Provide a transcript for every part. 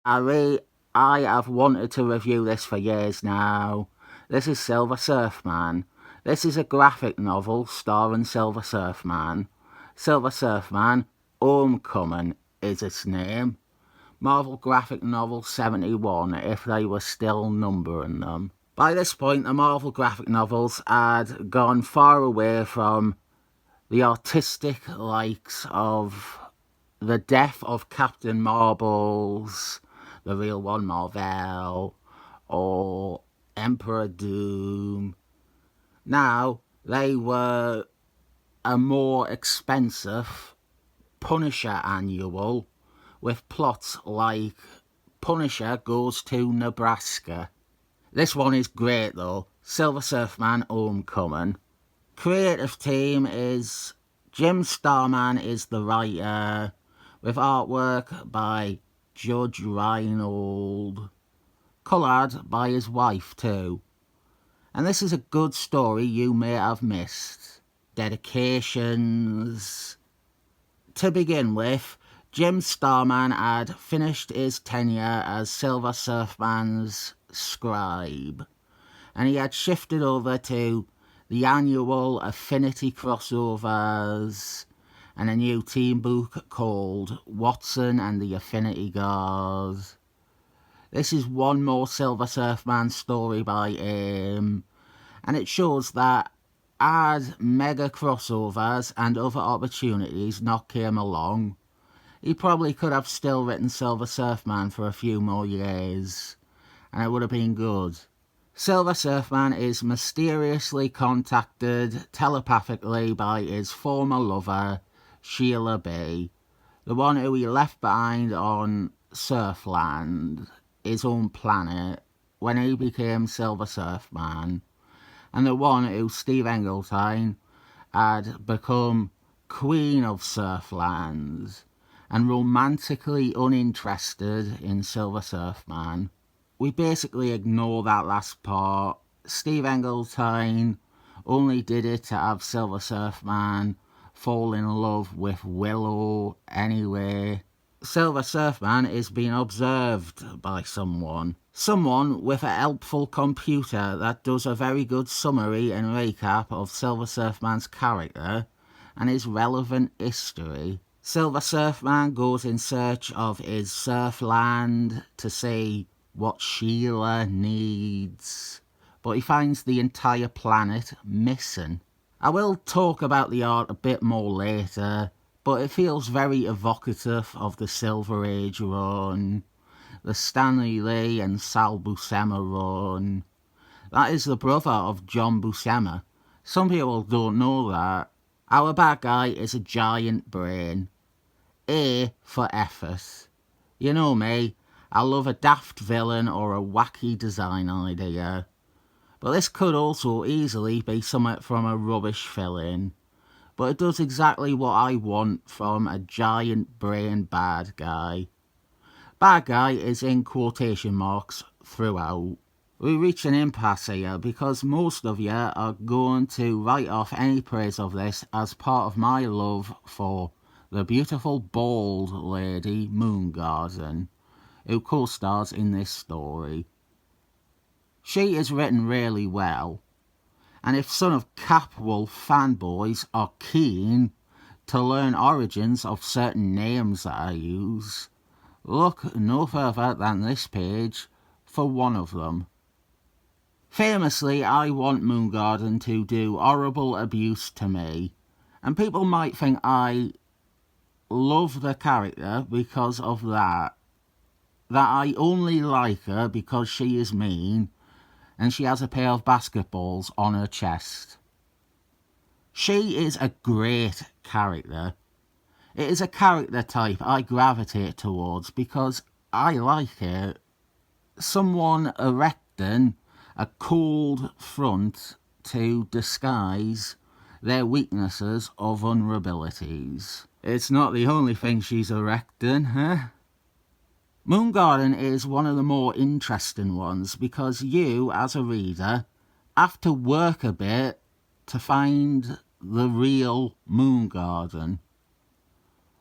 I have wanted to review this for years now. This is Silver Surfman. This is a graphic novel starring Silver Surfman. Silver Surfman, Homecoming is its name. Marvel graphic novel 71, if they were still numbering them. By this point, the Marvel graphic novels had gone far away from the artistic likes of the death of Captain Marbles, the real one, Mar-Vell, or Emperor Doom. Now, they were a more expensive Punisher annual with plots like Punisher goes to Nebraska. This one is great though. Silver Surfman Homecoming. Creative team is Jim Starman is the writer, with artwork by Judge Reinhold, coloured by his wife too. And this is a good story you may have missed. Dedications. To begin with, Jim Starman had finished his tenure as Silver Surfman's scribe, and he had shifted over to the annual Affinity crossovers and a new team book called Watson and the Affinity Guard. This is one more Silver Surfman story by him, and it shows that had mega crossovers and other opportunities not came along, he probably could have still written Silver Surfman for a few more years, and it would have been good. Silver Surfman is mysteriously contacted telepathically by his former lover, Shalla B, the one who he left behind on Surfland, his own planet, when he became Silver Surfman, and the one who Steve Engeltine had become Queen of Surfland and romantically uninterested in Silver Surfman. We basically ignore that last part. Steve Engeltine only did it to have Silver Surfman fall in love with Willow anyway. Silver Surfman is being observed by someone. Someone with a helpful computer that does a very good summary and recap of Silver Surfman's character and his relevant history. Silver Surfman goes in search of his Surfland to see what Shalla needs, but he finds the entire planet missing. I will talk about the art a bit more later, but it feels very evocative of the Silver Age run, the Stanley Lee and Sal Buscema run. That is the brother of John Buscema. Some people don't know that. Our bad guy is a giant brain. A for effort. You know me, I love a daft villain or a wacky design idea. But this could also easily be something from a rubbish fill-in. But it does exactly what I want from a giant brain bad guy. Bad guy is in quotation marks throughout. We reach an impasse here because most of you are going to write off any praise of this as part of my love for the beautiful bald lady Moondragon, who co-stars in this story. She is written really well, and if Son of Capwolf fanboys are keen to learn origins of certain names that I use, look no further than this page for one of them. Famously, I want Moondragon to do horrible abuse to me, and people might think I love the character because of that I only like her because she is mean and she has a pair of basketballs on her chest. She is a great character. It is a character type I gravitate towards because I like it. Someone erecting a cold front to disguise their weaknesses or vulnerabilities. It's not the only thing she's erecting, huh? Moondragon is one of the more interesting ones because you, as a reader, have to work a bit to find the real Moondragon.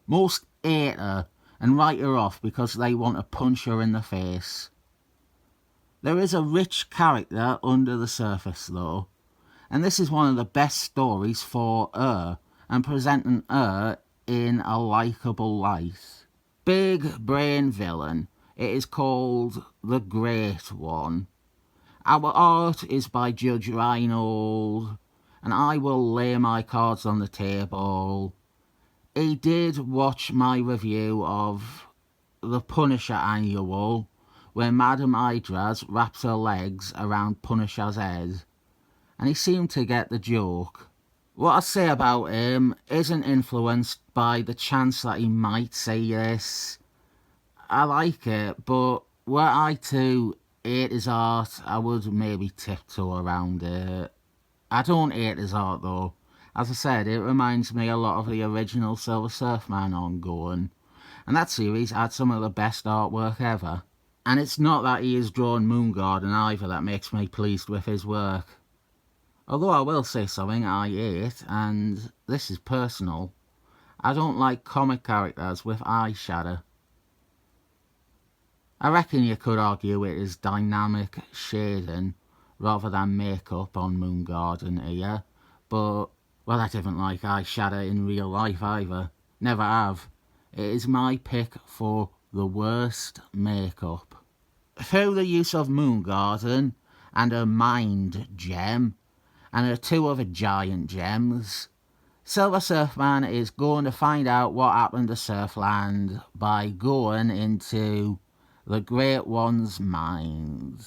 Most hate her and write her off because they want to punch her in the face. There is a rich character under the surface though, and this is one of the best stories for her and presenting her in a likeable light. Big brain villain. It is called The Great One. Our art is by Judge Reinhold, and I will lay my cards on the table. He did watch my review of The Punisher Annual, where Madame Hydra wraps her legs around Punisher's head, and he seemed to get the joke. What I say about him isn't influenced by the chance that he might say this. I like it, but were I to hate his art, I would maybe tiptoe around it. I don't hate his art though. As I said, it reminds me a lot of the original Silver Surfman ongoing, and that series had some of the best artwork ever. And it's not that he has drawn Moondragon either that makes me pleased with his work. Although I will say something I hate, and this is personal. I don't like comic characters with eyeshadow. I reckon you could argue it is dynamic shading rather than makeup on Moondragon here, but, well, I didn't like eyeshadow in real life either. Never have. It is my pick for the worst makeup. Through the use of Moondragon and her mind gem, and her two other giant gems, Silver Surfman is going to find out what happened to Surfland by going into the Great One's mind.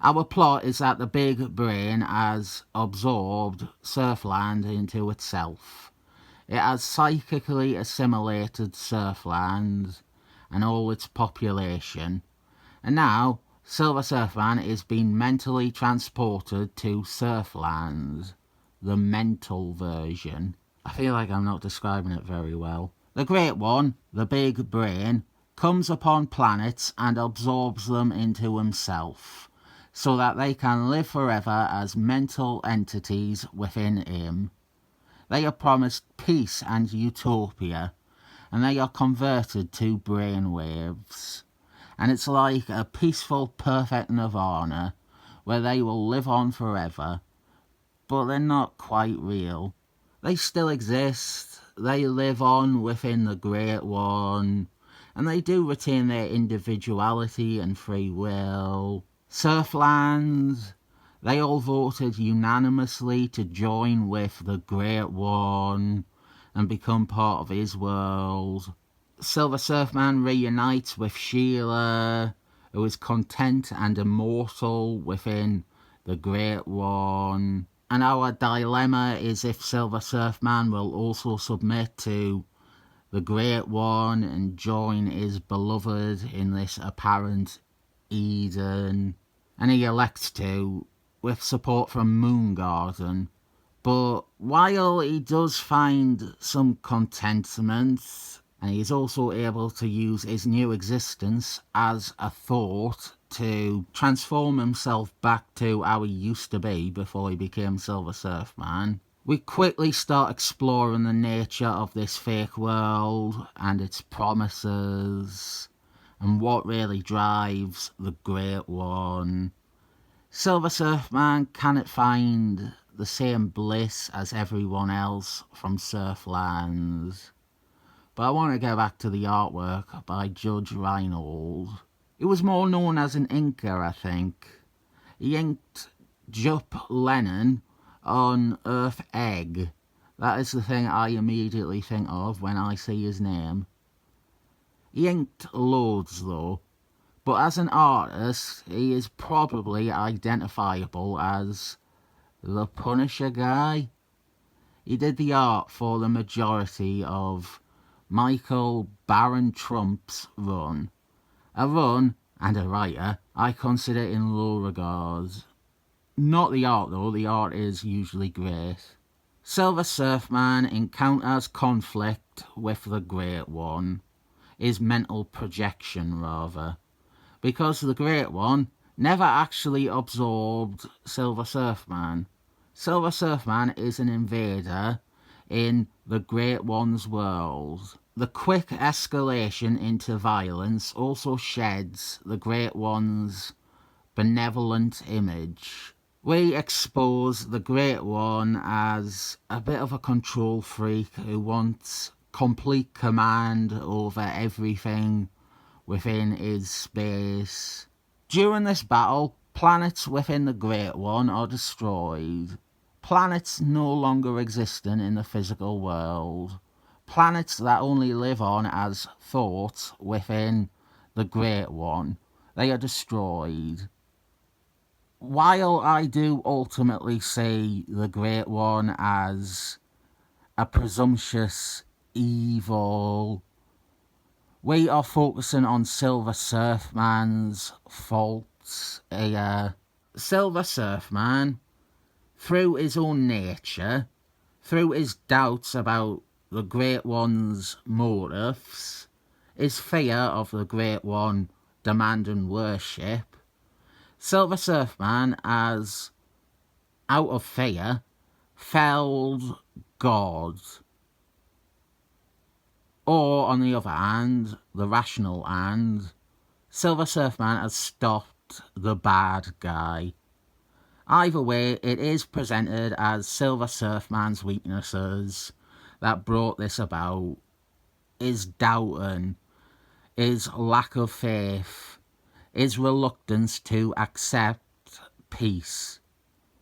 Our plot is that the big brain has absorbed Surfland into itself. It has psychically assimilated Surfland and all its population, and now Silver Surfman is being mentally transported to Surfland, the mental version. I feel like I'm not describing it very well. The Great One, the big brain, comes upon planets and absorbs them into himself, so that they can live forever as mental entities within him. They are promised peace and utopia, and they are converted to brainwaves. And it's like a peaceful, perfect nirvana, where they will live on forever, but they're not quite real. They still exist, they live on within the Great One, and they do retain their individuality and free will. Surfland, they all voted unanimously to join with the Great One and become part of his world. Silver Surfman reunites with Shalla, who is content and immortal within the Great One. And our dilemma is if Silver Surfman will also submit to the Great One and join his beloved in this apparent Eden. And he elects to, with support from Moondragon. But while he does find some contentment, and he is also able to use his new existence as a thought to transform himself back to how he used to be before he became Silver Surfman, we quickly start exploring the nature of this fake world and its promises, and what really drives the Great One. Silver Surfman cannot find the same bliss as everyone else from Surfland. But I want to go back to the artwork by Judge Reinhold. He was more known as an inker, I think. He inked Jupp Lennon on Earth Egg. That is the thing I immediately think of when I see his name. He inked loads though, but as an artist, he is probably identifiable as the Punisher guy. He did the art for the majority of Michael Baron Trump's run. A run, and a writer, I consider in low regard. Not the art though, the art is usually great. Silver Surfman encounters conflict with the Great One, his mental projection rather, because the Great One never actually absorbed Silver Surfman. Silver Surfman is an invader in the Great One's world. The quick escalation into violence also sheds the Great One's benevolent image. We expose the Great One as a bit of a control freak who wants complete command over everything within his space. During this battle, planets within the Great One are destroyed. Planets no longer existent in the physical world. Planets that only live on as thoughts within the Great One. They are destroyed. While I do ultimately see the Great One as a presumptuous evil, we are focusing on Silver Surfman's faults here. Silver Surfman, through his own nature, through his doubts about the Great One's motives, his fear of the Great One demanding worship, Silver Surfman has, out of fear, felled God. Or, on the other hand, the rational hand, Silver Surfman has stopped the bad guy. Either way, it is presented as Silver Surfman's weaknesses that brought this about. His doubting, his lack of faith, his reluctance to accept peace.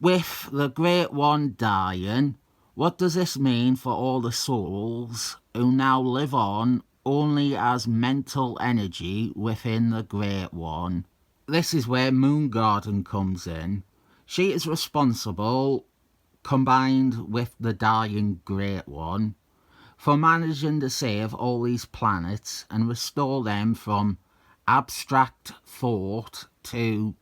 With the Great One dying, what does this mean for all the souls who now live on only as mental energy within the Great One? This is where Moondragon comes in. She is responsible, combined with the dying Great One, for managing to save all these planets and restore them from abstract thought to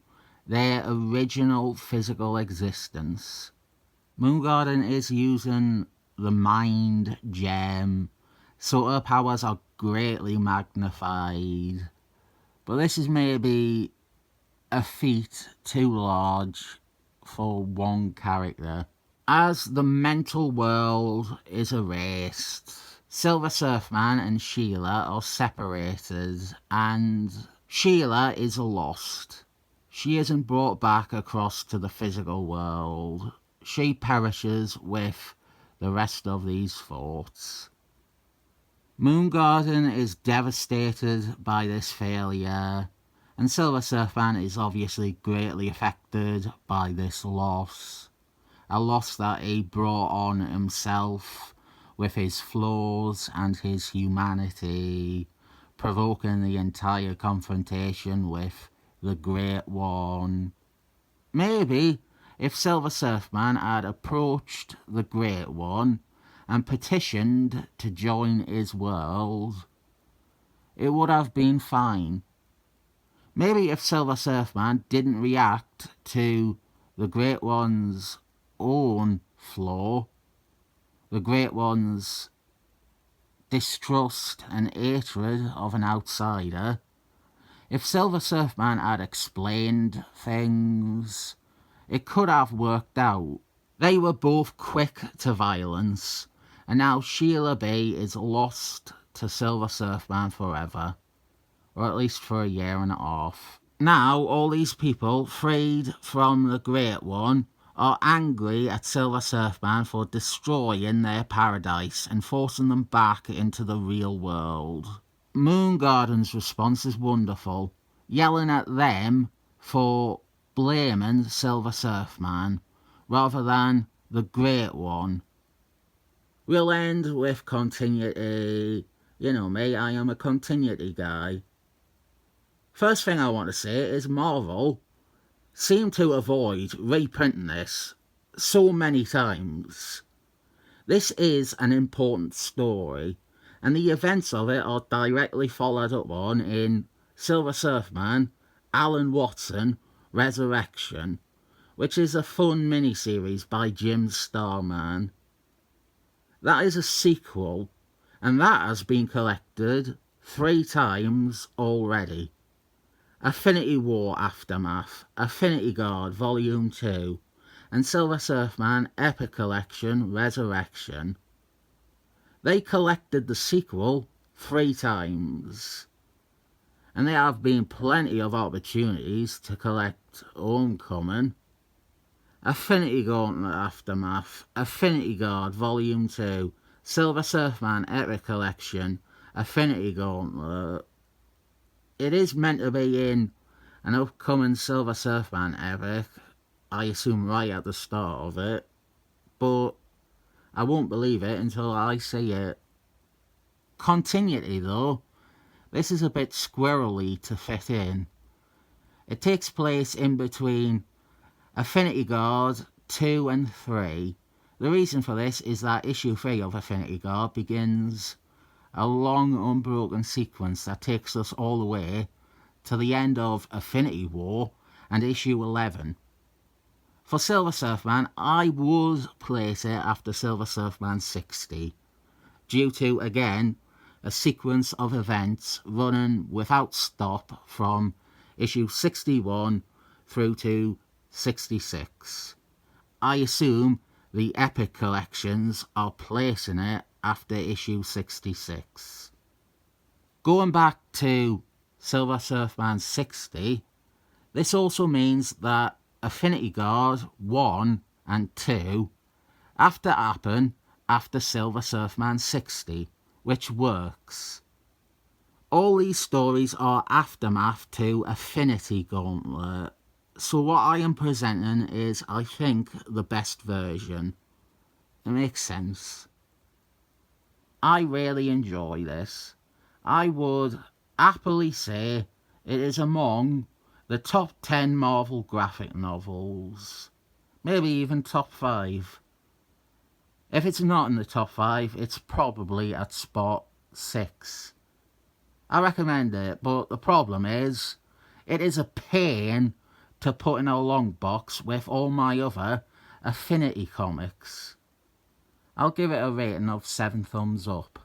their original physical existence. Moondragon is using the mind gem, so her powers are greatly magnified. But this is maybe a feat too large for one character. As the mental world is erased, Silver Surfman and Shalla are separated, and Shalla is lost. She isn't brought back across to the physical world. She perishes with the rest of these thoughts. Moondragon is devastated by this failure, and Silver Surfman is obviously greatly affected by this loss. A loss that he brought on himself with his flaws and his humanity, provoking the entire confrontation with the Great One. Maybe if Silver Surfman had approached the Great One and petitioned to join his world, it would have been fine. Maybe if Silver Surfman didn't react to the Great One's own flaw, the Great One's distrust and hatred of an outsider, if Silver Surfman had explained things, it could have worked out. They were both quick to violence, and now Shalla B is lost to Silver Surfman forever, or at least for a year and a half. Now all these people, freed from the Great One, are angry at Silver Surfman for destroying their paradise and forcing them back into the real world. Moondragon's response is wonderful, yelling at them for blaming Silver Surfman rather than the Great One. We'll end with continuity. You know me, I am a continuity guy. First thing I want to say is Mar-Vell seem to avoid reprinting this so many times. This is an important story, and the events of it are directly followed up on in Silver Surfman, Alan Watson, Resurrection, which is a fun miniseries by Jim Starlin. That is a sequel, and that has been collected 3 times already. Affinity War Aftermath, Affinity Guard Volume 2, and Silver Surfman Epic Collection Resurrection. They collected the sequel 3 times. And there have been plenty of opportunities to collect Homecoming, Affinity Gauntlet Aftermath, Affinity Guard Volume 2, Silver Surfman Epic Collection, Affinity Gauntlet. It is meant to be in an upcoming Silver Surfman Epic, I assume right at the start of it, but I won't believe it until I see it. Continuity though, this is a bit squirrely to fit in. It takes place in between Affinity Guard 2 and 3. The reason for this is that issue 3 of Affinity Guard begins a long unbroken sequence that takes us all the way to the end of Affinity War and issue 11. For Silver Surfman, I would place it after Silver Surfman 60, due to, again, a sequence of events running without stop from issue 61 through to 66. I assume the Epic collections are placing it after issue 66. Going back to Silver Surfman 60, this also means that Affinity Guard 1 and 2 have to happen after Silver Surfman 60, which works. All these stories are aftermath to Affinity Gauntlet, so what I am presenting is, I think, the best version. It makes sense. I really enjoy this. I would happily say it is among the top 10 Marvel graphic novels. Maybe even top 5. If it's not in the top 5, it's probably at spot 6. I recommend it, but the problem is, it is a pain to put in a long box with all my other Affinity comics. I'll give it a rating of 7 thumbs up.